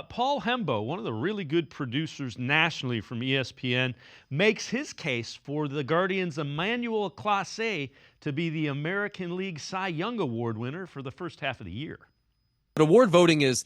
Paul Hembo, one of the really good producers nationally from ESPN, makes his case for the Guardians' Emmanuel Clase to be the American League Cy Young Award winner for the first half of the year. But award voting is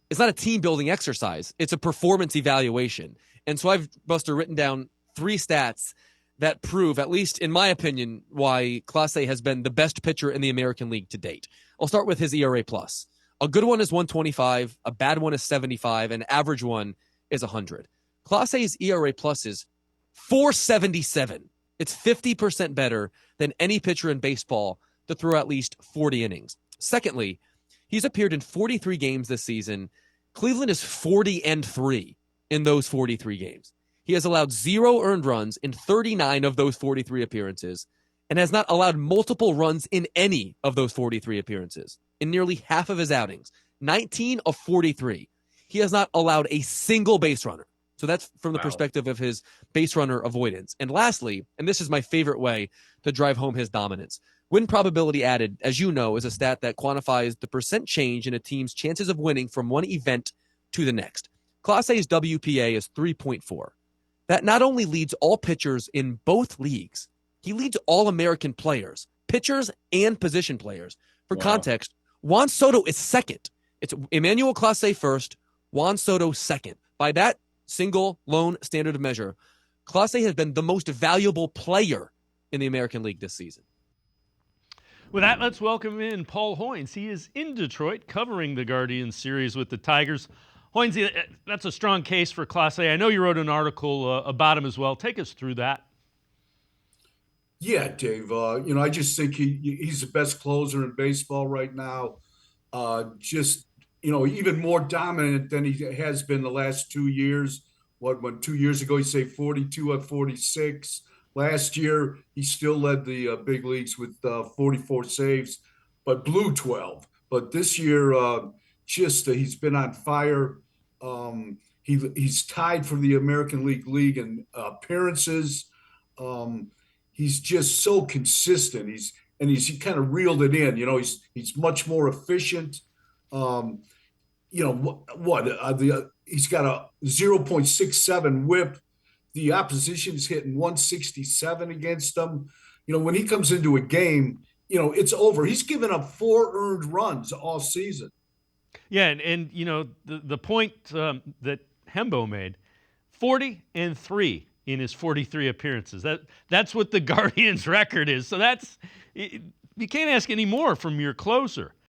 it's not a team building exercise. It's a performance evaluation. And so I've, Buster, written down 3 stats that prove, at least in my opinion, why Clase has been the best pitcher in the American League to date. I'll start with his ERA plus. A good one is 125, a bad one is 75, and an average one is 100. Clase's ERA plus is 477. It's 50% better than any pitcher in baseball to throw at least 40 innings. Secondly, he's appeared in 43 games this season. Cleveland is 40-3 in those 43 games. He has allowed 0 earned runs in 39 of those 43 appearances and has not allowed multiple runs in any of those 43 appearances. In nearly half of his outings, 19 of 43, he has not allowed a single base runner. So that's from the perspective of his base runner avoidance. And lastly, and this is my favorite way to drive home his dominance, win probability added, as you know, is a stat that quantifies the percent change in a team's chances of winning from one event to the next. Clase's WPA is 3.4. That not only leads all pitchers in both leagues, he leads all American players, pitchers and position players. For context, Juan Soto is second. It's Emmanuel Clase first, Juan Soto second. By that single lone standard of measure, Clase has been the most valuable player in the American League this season. With that, let's welcome in Paul Hoynes. He is in Detroit covering the Guardians series with the Tigers. Hoynes, that's a strong case for Clase. I know you wrote an article about him as well. Take us through that. Yeah, Dave. I just think he's the best closer in baseball right now. Even more dominant than he has been the last 2 years. When 2 years ago he saved 42 at 46. Last year he still led the big leagues with 44 saves, but blew 12. But this year, he's been on fire. He's tied for the American League in appearances. He's just so consistent. He's kind of reeled it in. He's much more efficient. He's got a 0.67 WHIP. The opposition's hitting 167 against him. When he comes into a game, it's over. He's given up 4 earned runs all season. Yeah, and the point that Hembo made, 40-3 in his 43 appearances. That's what the Guardians' record is. So you can't ask any more from your closer.